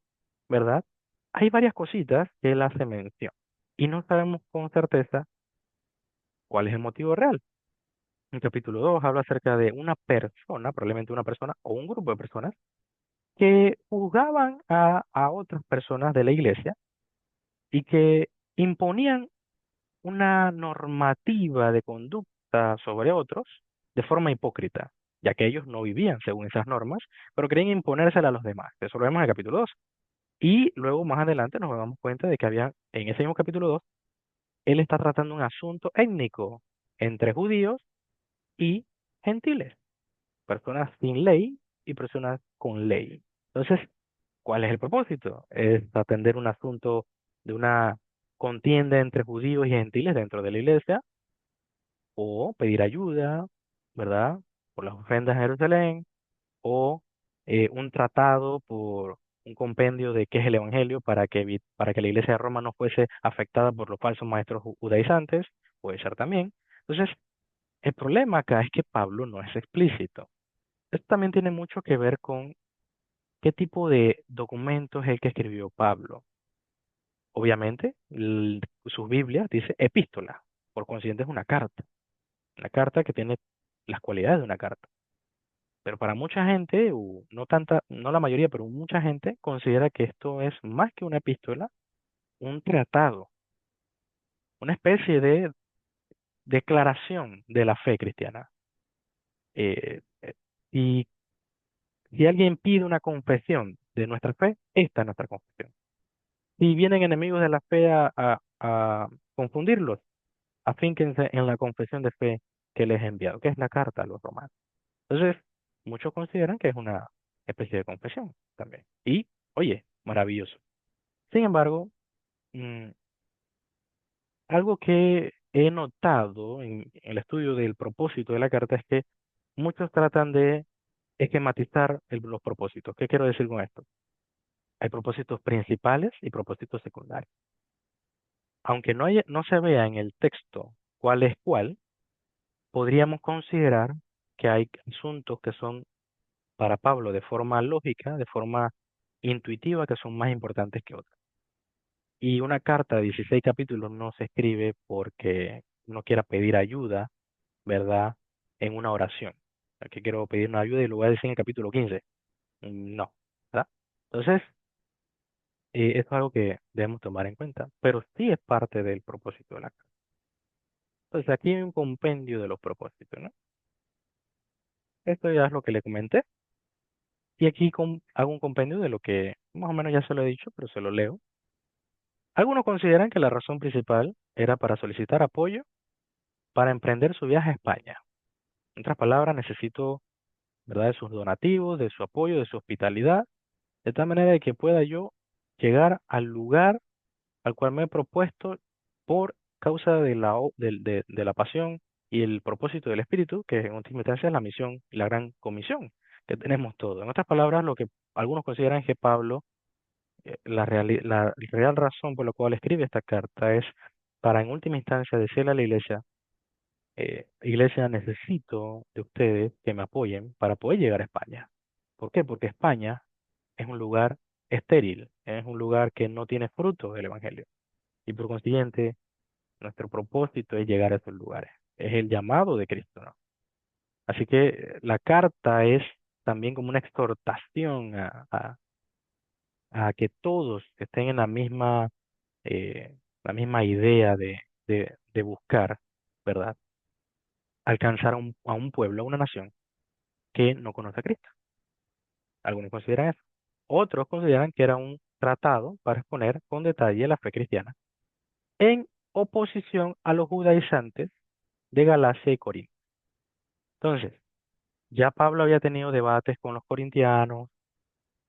¿verdad? Hay varias cositas que él hace mención y no sabemos con certeza cuál es el motivo real. En el capítulo 2 habla acerca de una persona, probablemente una persona o un grupo de personas, que juzgaban a otras personas de la iglesia y que imponían una normativa de conducta sobre otros de forma hipócrita, ya que ellos no vivían según esas normas, pero querían imponérsela a los demás. Eso lo vemos en el capítulo 2. Y luego más adelante nos damos cuenta de que había, en ese mismo capítulo 2 él está tratando un asunto étnico entre judíos y gentiles, personas sin ley y personas con ley. Entonces, ¿cuál es el propósito? Es atender un asunto de una contienda entre judíos y gentiles dentro de la iglesia, o pedir ayuda, ¿verdad? Por las ofrendas en Jerusalén, o un tratado por un compendio de qué es el Evangelio para que la iglesia de Roma no fuese afectada por los falsos maestros judaizantes, puede ser también. Entonces, el problema acá es que Pablo no es explícito. Esto también tiene mucho que ver con qué tipo de documentos es el que escribió Pablo. Obviamente, sus Biblias dice epístola, por consiguiente es una carta que tiene las cualidades de una carta. Pero para mucha gente, no tanta, no la mayoría, pero mucha gente considera que esto es más que una epístola, un tratado, una especie de declaración de la fe cristiana. Y si alguien pide una confesión de nuestra fe, esta es nuestra confesión. Si vienen enemigos de la fe a confundirlos, afínquense en la confesión de fe que les he enviado, que es la carta a los romanos. Entonces, muchos consideran que es una especie de confesión también. Y, oye, maravilloso. Sin embargo, mm, algo que he notado en el estudio del propósito de la carta es que muchos tratan de esquematizar los propósitos. ¿Qué quiero decir con esto? Hay propósitos principales y propósitos secundarios. Aunque no se vea en el texto cuál es cuál, podríamos considerar que hay asuntos que son para Pablo de forma lógica, de forma intuitiva, que son más importantes que otros. Y una carta de 16 capítulos no se escribe porque uno quiera pedir ayuda, ¿verdad? En una oración. Aquí quiero pedir una ayuda y lo voy a decir en el capítulo 15. No, ¿verdad? Entonces, esto es algo que debemos tomar en cuenta, pero sí es parte del propósito de la carta. Entonces, aquí hay un compendio de los propósitos, ¿no? Esto ya es lo que le comenté. Y aquí hago un compendio de lo que más o menos ya se lo he dicho, pero se lo leo. Algunos consideran que la razón principal era para solicitar apoyo para emprender su viaje a España. En otras palabras, necesito, ¿verdad?, de sus donativos, de su apoyo, de su hospitalidad, de tal manera de que pueda yo llegar al lugar al cual me he propuesto por causa de de la pasión y el propósito del Espíritu, que en última instancia es la misión, la gran comisión que tenemos todos. En otras palabras, lo que algunos consideran que Pablo, la real razón por la cual escribe esta carta es para en última instancia decirle a la iglesia, iglesia, necesito de ustedes que me apoyen para poder llegar a España. ¿Por qué? Porque España es un lugar estéril, es un lugar que no tiene fruto del Evangelio. Y por consiguiente, nuestro propósito es llegar a esos lugares. Es el llamado de Cristo, ¿no? Así que la carta es también como una exhortación a que todos estén en la misma idea de buscar, ¿verdad? Alcanzar a un pueblo, a una nación que no conoce a Cristo. Algunos consideran eso. Otros consideran que era un tratado para exponer con detalle la fe cristiana en oposición a los judaizantes de Galacia y Corinto. Entonces, ya Pablo había tenido debates con los corintianos,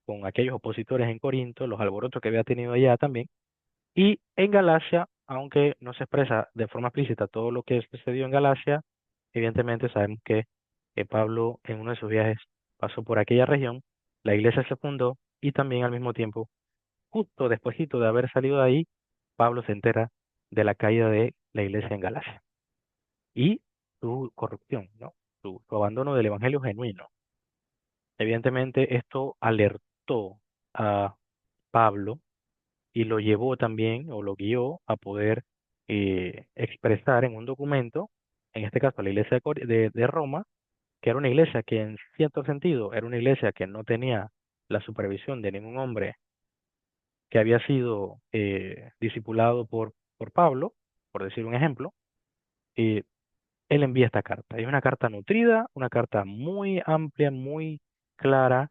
con aquellos opositores en Corinto, los alborotos que había tenido allá también, y en Galacia, aunque no se expresa de forma explícita todo lo que sucedió en Galacia, evidentemente sabemos que Pablo en uno de sus viajes pasó por aquella región, la iglesia se fundó y también al mismo tiempo, justo despuesito de haber salido de ahí, Pablo se entera de la caída de la iglesia en Galacia y su corrupción, ¿no? Su abandono del evangelio genuino. Evidentemente esto alertó a Pablo y lo llevó también o lo guió a poder expresar en un documento, en este caso la iglesia de Roma, que era una iglesia que en cierto sentido era una iglesia que no tenía la supervisión de ningún hombre que había sido discipulado por Pablo, por decir un ejemplo, y él envía esta carta. Es una carta nutrida, una carta muy amplia, muy clara.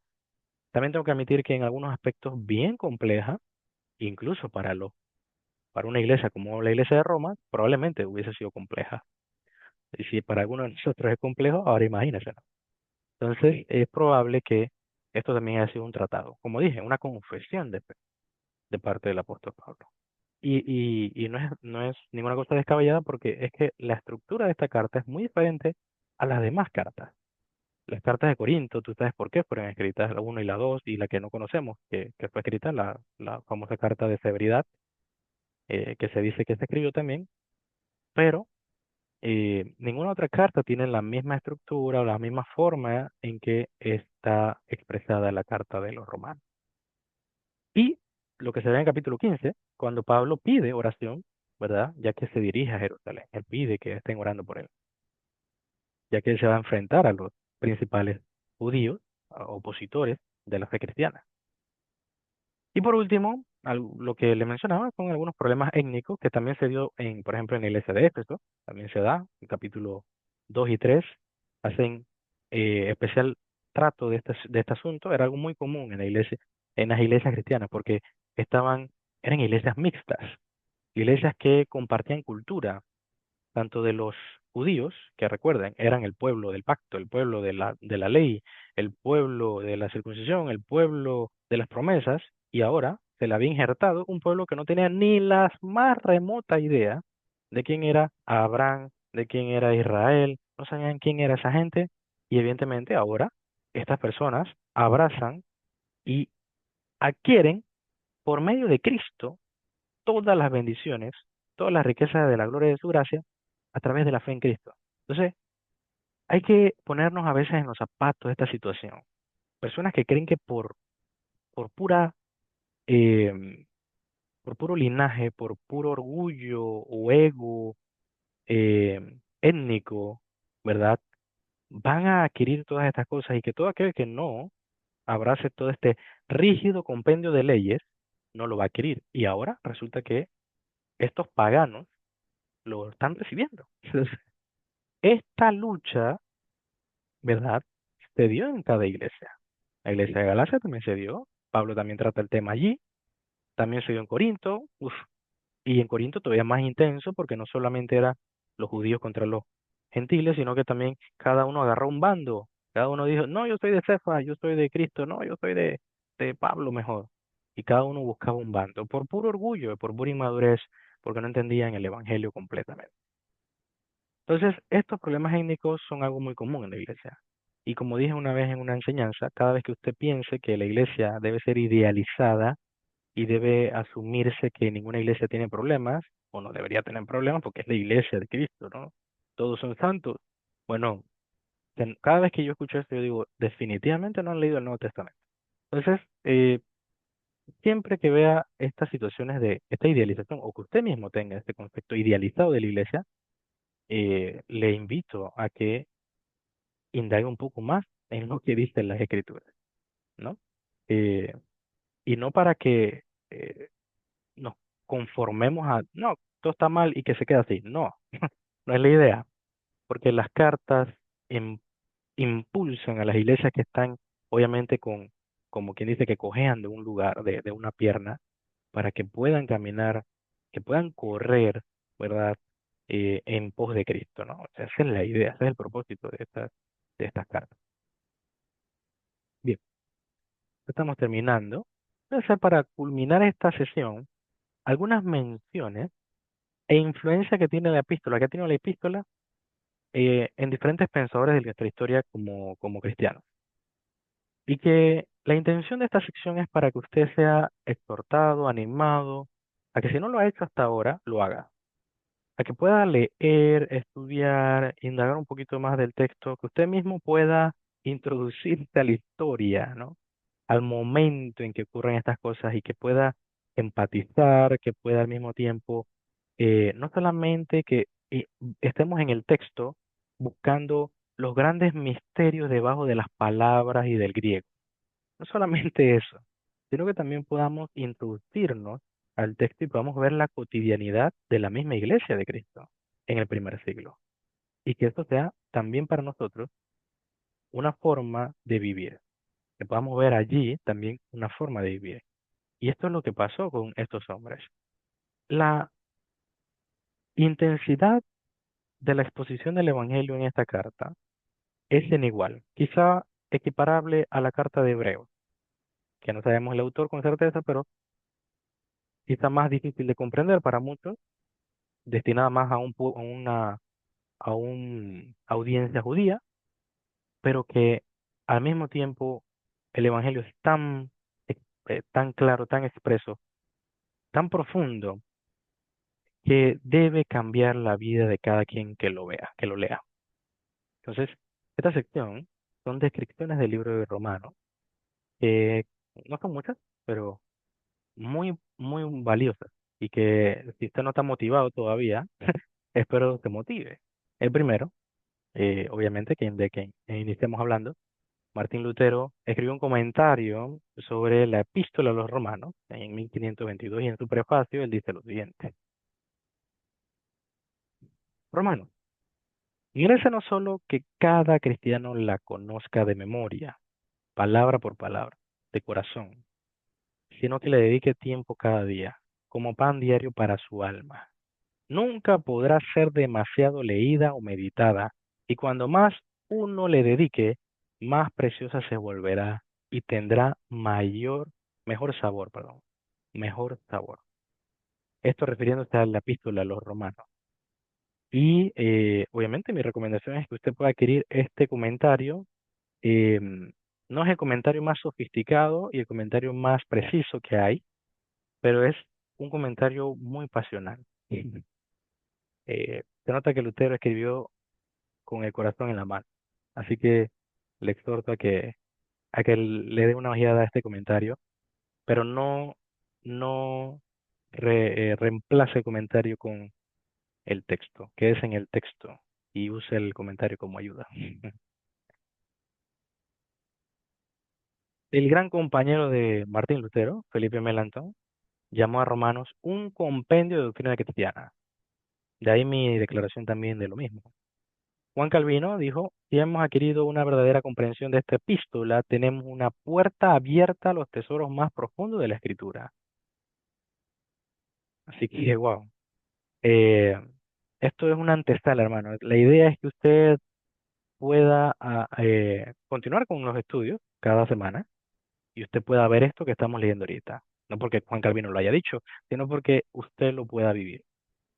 También tengo que admitir que en algunos aspectos bien compleja, incluso para una iglesia como la iglesia de Roma, probablemente hubiese sido compleja. Y si para algunos de nosotros es complejo, ahora imagínense, ¿no? Entonces, es probable que esto también haya sido un tratado, como dije, una confesión de fe de parte del apóstol Pablo. Y no es ninguna cosa descabellada porque es que la estructura de esta carta es muy diferente a las demás cartas. Las cartas de Corinto, tú sabes por qué fueron escritas la 1 y la 2 y la que no conocemos, que fue escrita la famosa carta de severidad, que se dice que se escribió también, pero ninguna otra carta tiene la misma estructura o la misma forma en que está expresada la carta de los romanos. Y lo que se ve en el capítulo 15, cuando Pablo pide oración, ¿verdad? Ya que se dirige a Jerusalén, él pide que estén orando por él, ya que él se va a enfrentar a los principales judíos, opositores de la fe cristiana. Y por último, lo que le mencionaba son algunos problemas étnicos que también se dio, por ejemplo, en la iglesia de Éfeso, también se da, el capítulo 2 y 3 hacen especial trato de este asunto, era algo muy común en la iglesia, en las iglesias cristianas, porque eran iglesias mixtas, iglesias que compartían cultura, tanto de los judíos, que recuerden, eran el pueblo del pacto, el pueblo de la ley, el pueblo de la circuncisión, el pueblo de las promesas, y ahora se le había injertado un pueblo que no tenía ni la más remota idea de quién era Abraham, de quién era Israel, no sabían quién era esa gente, y evidentemente ahora estas personas abrazan y adquieren por medio de Cristo todas las bendiciones, todas las riquezas de la gloria de su gracia a través de la fe en Cristo. Entonces, hay que ponernos a veces en los zapatos de esta situación. Personas que creen que por pura, eh, por puro linaje, por puro orgullo o ego étnico, ¿verdad? Van a adquirir todas estas cosas y que todo aquel que no abrace todo este rígido compendio de leyes, no lo va a adquirir. Y ahora resulta que estos paganos lo están recibiendo. Esta lucha, ¿verdad? Se dio en cada iglesia. La iglesia de Galacia también se dio. Pablo también trata el tema allí. También se dio en Corinto. Uf. Y en Corinto todavía más intenso porque no solamente era los judíos contra los gentiles, sino que también cada uno agarró un bando. Cada uno dijo, no, yo soy de Cefas, yo soy de Cristo, no, yo soy de Pablo mejor. Y cada uno buscaba un bando, por puro orgullo, por pura inmadurez, porque no entendían el evangelio completamente. Entonces, estos problemas étnicos son algo muy común en la iglesia. Y como dije una vez en una enseñanza, cada vez que usted piense que la iglesia debe ser idealizada y debe asumirse que ninguna iglesia tiene problemas, o no debería tener problemas porque es la iglesia de Cristo, ¿no? Todos son santos. Bueno, cada vez que yo escucho esto, yo digo, definitivamente no han leído el Nuevo Testamento. Entonces, siempre que vea estas situaciones de esta idealización, o que usted mismo tenga este concepto idealizado de la iglesia, le invito a que indague un poco más en lo que dicen las Escrituras, ¿no? Eh, y no para que nos conformemos a, no, todo está mal y que se quede así. No, no es la idea, porque las cartas im- impulsan a las iglesias que están, obviamente, como quien dice, que cojean de un lugar, de una pierna, para que puedan caminar, que puedan correr, ¿verdad? En pos de Cristo, ¿no? O sea, esa es la idea, ese es el propósito de estas cartas. Bien, estamos terminando. Voy a hacer para culminar esta sesión algunas menciones e influencia que tiene la epístola, que ha tenido la epístola en diferentes pensadores de nuestra historia como cristianos. Y que la intención de esta sección es para que usted sea exhortado, animado, a que si no lo ha hecho hasta ahora, lo haga. A que pueda leer, estudiar, indagar un poquito más del texto, que usted mismo pueda introducirse a la historia, ¿no? Al momento en que ocurren estas cosas y que pueda empatizar, que pueda al mismo tiempo, no solamente que estemos en el texto buscando los grandes misterios debajo de las palabras y del griego, no solamente eso, sino que también podamos introducirnos al texto y podamos ver la cotidianidad de la misma iglesia de Cristo en el primer siglo. Y que esto sea también para nosotros una forma de vivir, que podamos ver allí también una forma de vivir. Y esto es lo que pasó con estos hombres. La intensidad de la exposición del Evangelio en esta carta es inigual, quizá equiparable a la carta de Hebreos, que no sabemos el autor con certeza, pero quizá más difícil de comprender para muchos, destinada más a a una audiencia judía, pero que al mismo tiempo el Evangelio es tan claro, tan expreso, tan profundo, que debe cambiar la vida de cada quien que lo vea, que lo lea. Entonces, esta sección son descripciones del libro de Romanos, que no son muchas, pero muy valiosas, y que si usted no está motivado todavía, espero te motive. El primero, obviamente, de quien iniciamos hablando, Martín Lutero escribió un comentario sobre la epístola a los romanos en 1522 y en su prefacio él dice lo siguiente. Romanos, iglesia no solo que cada cristiano la conozca de memoria, palabra por palabra, de corazón, sino que le dedique tiempo cada día, como pan diario para su alma. Nunca podrá ser demasiado leída o meditada, y cuando más uno le dedique, más preciosa se volverá y tendrá mejor sabor, perdón, mejor sabor. Esto refiriéndose a la epístola a los romanos. Y obviamente mi recomendación es que usted pueda adquirir este comentario. No es el comentario más sofisticado y el comentario más preciso que hay, pero es un comentario muy pasional. Se nota que Lutero escribió con el corazón en la mano. Así que le exhorto a que le dé una ojeada a este comentario, pero no reemplace el comentario con el texto, que es en el texto, y use el comentario como ayuda. El gran compañero de Martín Lutero, Felipe Melanchthon, llamó a Romanos un compendio de doctrina cristiana. De ahí mi declaración también de lo mismo. Juan Calvino dijo, si hemos adquirido una verdadera comprensión de esta epístola, tenemos una puerta abierta a los tesoros más profundos de la Escritura. Así que, wow. Eh, Esto es una antesala, hermano. La idea es que usted pueda continuar con los estudios cada semana y usted pueda ver esto que estamos leyendo ahorita. No porque Juan Calvino lo haya dicho, sino porque usted lo pueda vivir.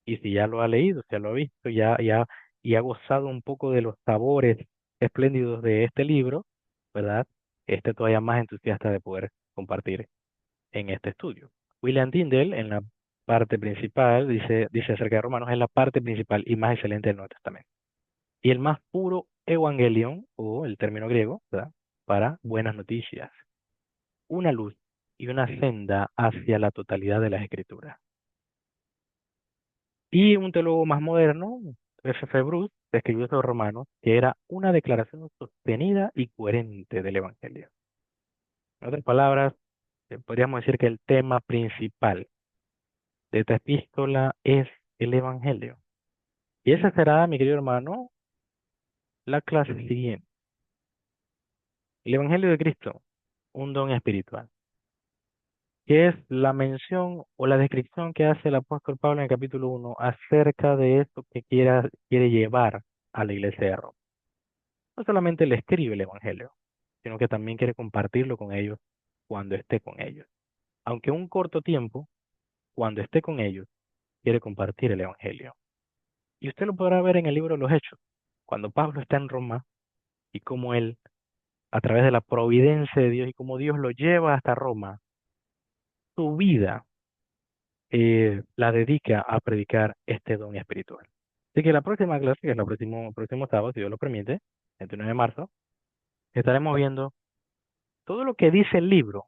Y si ya lo ha leído, si ya lo ha visto, y ha gozado un poco de los sabores espléndidos de este libro, ¿verdad? Esté todavía más entusiasta de poder compartir en este estudio. William Tyndale, en la parte principal, dice acerca de Romanos, es la parte principal y más excelente del Nuevo Testamento. Y el más puro evangelion, o el término griego, ¿verdad? Para buenas noticias, una luz y una senda hacia la totalidad de las escrituras. Y un teólogo más moderno, F. Bruce, escribió sobre Romanos, que era una declaración sostenida y coherente del Evangelio. En otras palabras, podríamos decir que el tema principal de esta epístola es el Evangelio. Y esa será, mi querido hermano, la clase siguiente. El Evangelio de Cristo, un don espiritual, que es la mención o la descripción que hace el apóstol Pablo en el capítulo 1 acerca de esto que quiere llevar a la iglesia de Roma. No solamente le escribe el Evangelio, sino que también quiere compartirlo con ellos cuando esté con ellos. Aunque un corto tiempo, cuando esté con ellos, quiere compartir el Evangelio. Y usted lo podrá ver en el libro de los Hechos, cuando Pablo está en Roma y cómo él, a través de la providencia de Dios y cómo Dios lo lleva hasta Roma, su vida la dedica a predicar este don espiritual. Así que la próxima clase, que es el próximo sábado, si Dios lo permite, 29 de marzo, estaremos viendo todo lo que dice el libro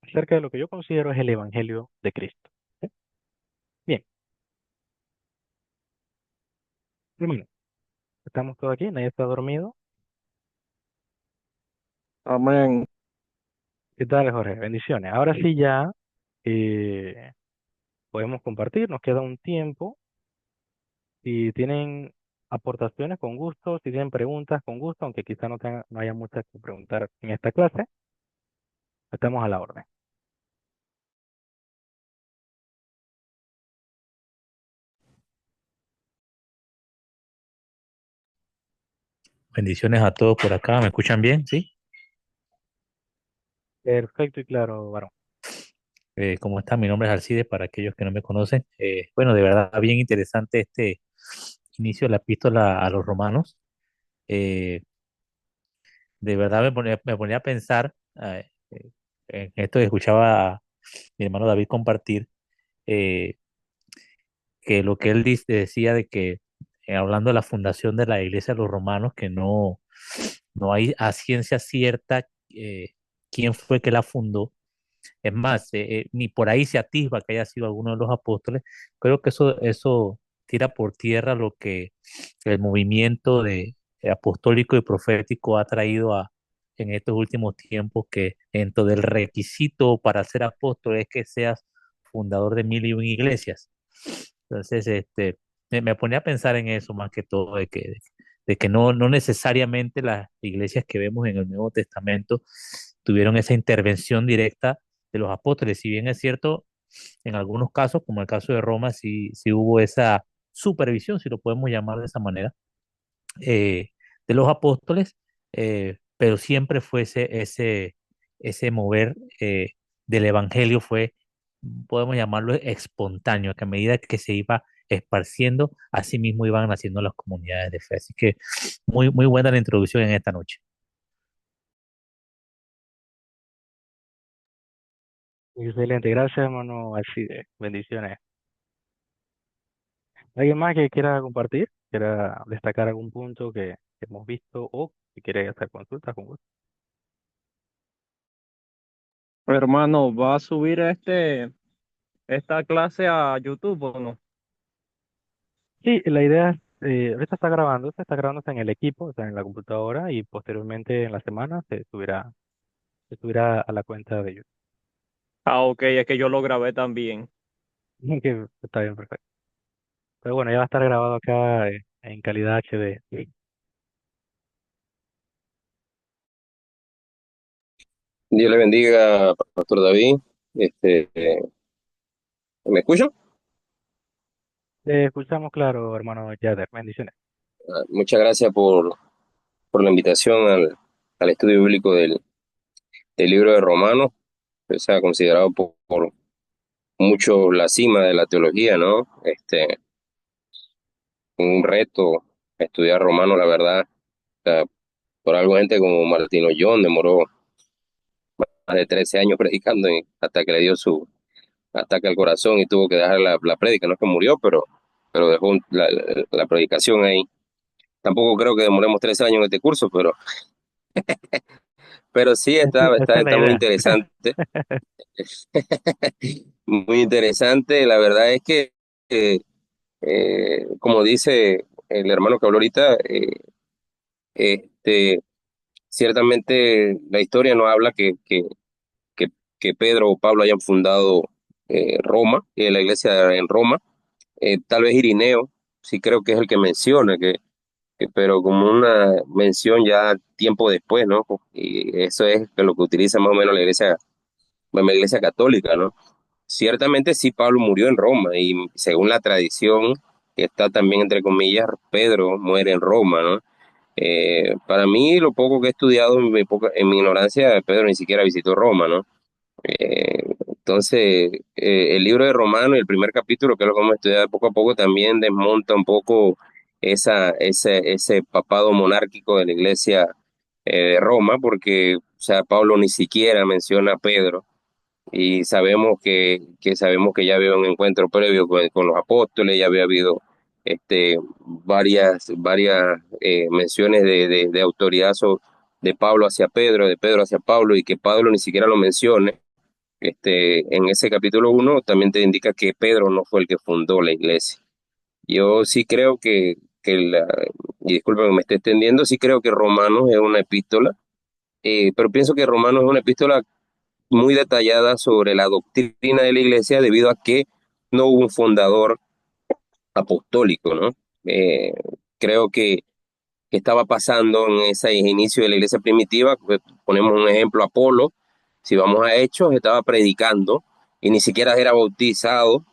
acerca de lo que yo considero es el Evangelio de Cristo. ¿Sí? Bien, hermano, estamos todos aquí, nadie está dormido. Amén. ¿Qué tal, Jorge? Bendiciones. Ahora sí ya eh, podemos compartir, nos queda un tiempo. Si tienen aportaciones, con gusto. Si tienen preguntas, con gusto, aunque quizá no haya muchas que preguntar en esta clase, estamos a la orden. Bendiciones a todos por acá. ¿Me escuchan bien? ¿Sí? Perfecto y claro, varón. ¿Cómo están? Mi nombre es Alcides, para aquellos que no me conocen. Bueno, de verdad, bien interesante este inicio de la epístola a los romanos. Eh, de verdad me ponía a pensar en esto que escuchaba a mi hermano David compartir, eh, que lo que él decía de que, hablando de la fundación de la iglesia de los romanos, que no hay a ciencia cierta quién fue que la fundó. Es más, ni por ahí se atisba que haya sido alguno de los apóstoles. Creo que eso tira por tierra lo que el movimiento apostólico y profético ha traído en estos últimos tiempos, que dentro del requisito para ser apóstol es que seas fundador de 1001 iglesias. Entonces, me ponía a pensar en eso más que todo, de que no necesariamente las iglesias que vemos en el Nuevo Testamento tuvieron esa intervención directa de los apóstoles. Si bien es cierto, en algunos casos, como el caso de Roma, sí hubo esa supervisión, si lo podemos llamar de esa manera, de los apóstoles, pero siempre fue ese mover del evangelio fue, podemos llamarlo espontáneo, que a medida que se iba esparciendo, así mismo iban naciendo las comunidades de fe. Así que muy, muy buena la introducción en esta noche. Excelente, gracias, hermano Alcide. Bendiciones. ¿Alguien más que quiera compartir? ¿Quiera destacar algún punto que hemos visto o si quiere hacer consultas con gusto? Hermano, ¿va a subir esta clase a YouTube o no? Sí, la idea es, ahorita está grabándose en el equipo, o sea, en la computadora y posteriormente en la semana se subirá a la cuenta de YouTube. Ah, ok, es que yo lo grabé también. Que está bien, perfecto. Pero bueno, ya va a estar grabado acá en calidad HD. Sí. Dios le bendiga, Pastor David. Este, ¿Me escuchan? Te escuchamos claro, hermano Yader. Bendiciones. Muchas gracias por la invitación al estudio bíblico del libro de Romanos, que se ha considerado por muchos la cima de la teología, ¿no? Un reto estudiar Romanos, la verdad. O sea, por algo gente como Martino John demoró más de 13 años predicando hasta que le dio su ataque al corazón y tuvo que dejar la prédica. No es que murió, pero dejó la predicación ahí. Tampoco creo que demoremos 13 años en este curso, pero sí Esa es la está muy idea. interesante. Muy interesante. La verdad es que, eh, como dice el hermano que habló ahorita, este, ciertamente la historia no habla que, que Pedro o Pablo hayan fundado Roma, la iglesia en Roma. Tal vez Irineo, sí creo que es el que menciona, pero como una mención ya tiempo después, ¿no? Y eso es lo que utiliza más o menos la iglesia católica, ¿no? Ciertamente sí, Pablo murió en Roma y según la tradición, que está también entre comillas, Pedro muere en Roma, ¿no? Para mí, lo poco que he estudiado en mi ignorancia, Pedro ni siquiera visitó Roma, ¿no? Entonces, el libro de Romano, el primer capítulo, que es lo que vamos a estudiar poco a poco, también desmonta un poco ese papado monárquico de la iglesia de Roma, porque, o sea, Pablo ni siquiera menciona a Pedro y sabemos que ya había un encuentro previo con los apóstoles, ya había habido varias menciones de autoridad de Pablo hacia Pedro, de Pedro hacia Pablo, y que Pablo ni siquiera lo mencione. En ese capítulo 1 también te indica que Pedro no fue el que fundó la iglesia. Yo sí creo y disculpa que me esté extendiendo, sí creo que Romanos es una epístola, pero pienso que Romanos es una epístola muy detallada sobre la doctrina de la iglesia debido a que no hubo un fundador apostólico, ¿no? Eh, Creo que estaba pasando en ese inicio de la iglesia primitiva. Pues, ponemos un ejemplo, Apolo, si vamos a Hechos, estaba predicando y ni siquiera era bautizado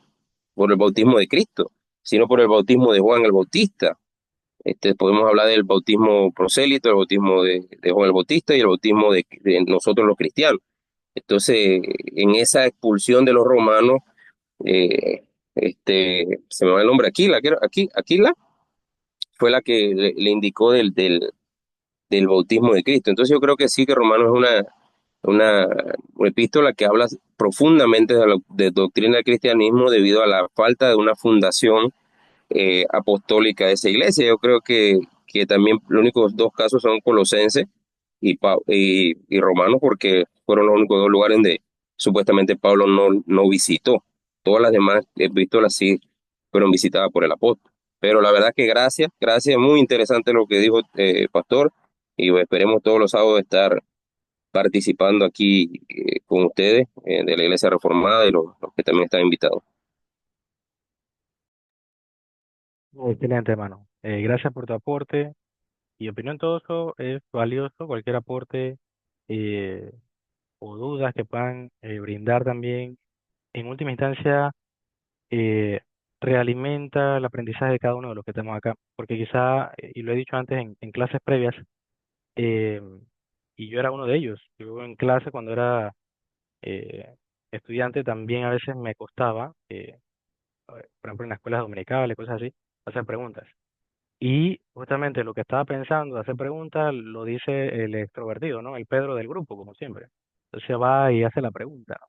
por el bautismo de Cristo, sino por el bautismo de Juan el Bautista. Podemos hablar del bautismo prosélito, el bautismo de Juan el Bautista y el bautismo de nosotros los cristianos. Entonces, en esa expulsión de los romanos, eh, se me va el nombre, Aquila fue la que le indicó del bautismo de Cristo. Entonces yo creo que sí, que Romanos es una epístola que habla profundamente de doctrina del cristianismo debido a la falta de una fundación apostólica de esa iglesia. Yo creo que también los únicos dos casos son Colosenses y Romanos, porque fueron los únicos dos lugares donde supuestamente Pablo no visitó. Todas las demás epístolas sí fueron visitadas por el apóstol. Pero la verdad que gracias, muy interesante lo que dijo Pastor, y pues, esperemos todos los sábados estar participando aquí con ustedes de la Iglesia Reformada y los que también están invitados. Excelente, hermano. Gracias por tu aporte y opinión. Todo eso es valioso. Cualquier aporte eh, o dudas que puedan brindar también, en última instancia, eh, realimenta el aprendizaje de cada uno de los que estamos acá. Porque quizá, y lo he dicho antes en clases previas, eh, y yo era uno de ellos. Yo en clase cuando era estudiante también a veces me costaba, por ejemplo en las escuelas dominicales, cosas así, hacer preguntas. Y justamente lo que estaba pensando de hacer preguntas lo dice el extrovertido, ¿no? El Pedro del grupo, como siempre. Entonces va y hace la pregunta.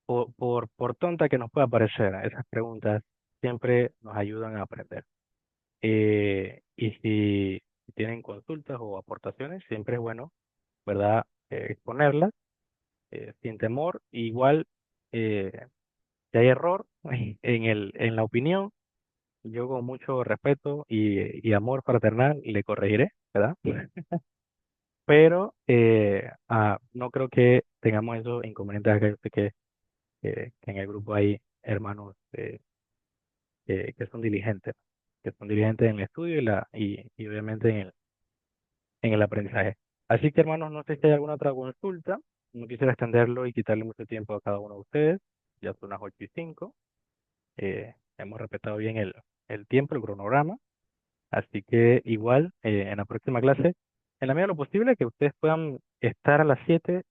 Por tonta que nos pueda parecer, esas preguntas siempre nos ayudan a aprender. Y si tienen consultas o aportaciones, siempre es bueno, ¿verdad? Exponerlas sin temor. Igual, eh, si hay error en la opinión, yo con mucho respeto y amor fraternal le corregiré, ¿verdad? Pero no creo que tengamos esos inconvenientes acá. Yo sé que en el grupo hay hermanos que son diligentes, que son diligentes en el estudio y obviamente en el aprendizaje. Así que, hermanos, no sé si hay alguna otra consulta. No quisiera extenderlo y quitarle mucho tiempo a cada uno de ustedes. Ya son las 8:05. hemos respetado bien el tiempo, el cronograma. Así que igual, en la próxima clase, en la medida de lo posible, que ustedes puedan estar a las 7,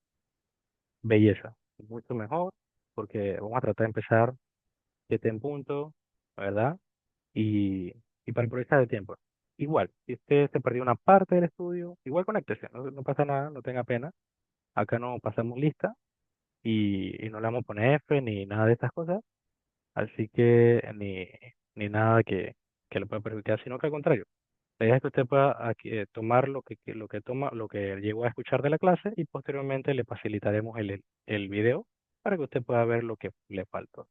belleza, mucho mejor, porque vamos a tratar de empezar 7 en punto, ¿verdad? Y, y para aprovechar el tiempo. Igual, si usted se perdió una parte del estudio, igual conéctese, no pasa nada, no tenga pena. Acá no pasamos lista y no le vamos a poner F ni nada de estas cosas, así que ni nada que le pueda perjudicar, sino que al contrario. La idea es que usted pueda aquí, tomar lo que llegó a escuchar de la clase y posteriormente le facilitaremos el video para que usted pueda ver lo que le faltó.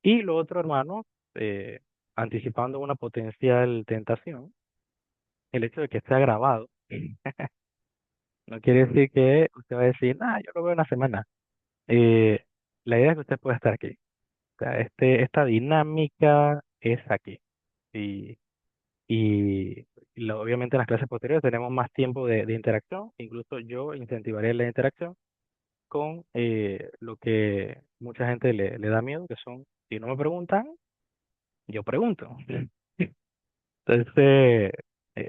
Y lo otro, hermano, eh, anticipando una potencial tentación, el hecho de que esté grabado no quiere decir que usted va a decir, ah, yo lo veo en una semana. Eh, la idea es que usted pueda estar aquí. O sea, esta dinámica es aquí. Y, y obviamente en las clases posteriores tenemos más tiempo de interacción. Incluso yo incentivaré la interacción con lo que mucha gente le da miedo, que son, si no me preguntan, yo pregunto. Entonces,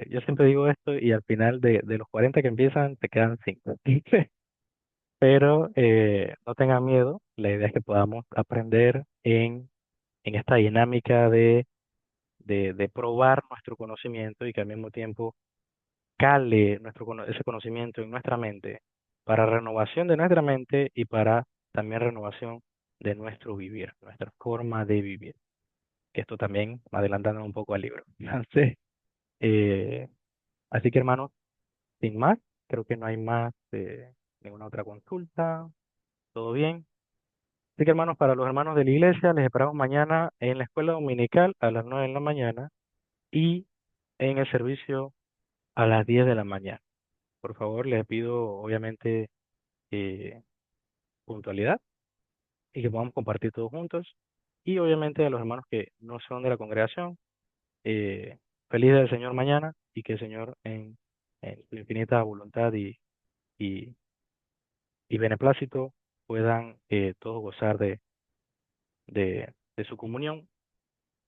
yo siempre digo esto y al final de los 40 que empiezan, te quedan 5. Pero no tengan miedo, la idea es que podamos aprender en esta dinámica de probar nuestro conocimiento y que al mismo tiempo cale ese conocimiento en nuestra mente para renovación de nuestra mente y para también renovación de nuestro vivir, nuestra forma de vivir. Esto también adelantando un poco al libro. Entonces, eh, así que hermanos, sin más, creo que no hay más ninguna otra consulta. ¿Todo bien? Así que hermanos, para los hermanos de la iglesia, les esperamos mañana en la escuela dominical a las 9 de la mañana y en el servicio a las 10 de la mañana. Por favor, les pido obviamente eh, puntualidad y que podamos compartir todos juntos. Y obviamente a los hermanos que no son de la congregación, feliz del Señor mañana y que el Señor en su infinita voluntad y, y beneplácito puedan todos gozar de su comunión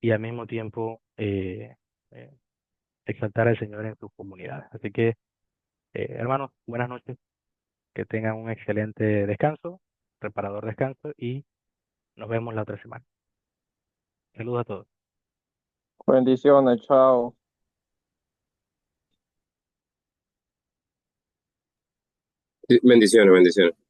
y al mismo tiempo eh, exaltar al Señor en sus comunidades. Así que, hermanos, buenas noches, que tengan un excelente descanso, reparador descanso y nos vemos la otra semana. Saludos a todos. Bendiciones, chao. Sí, bendiciones, bendiciones.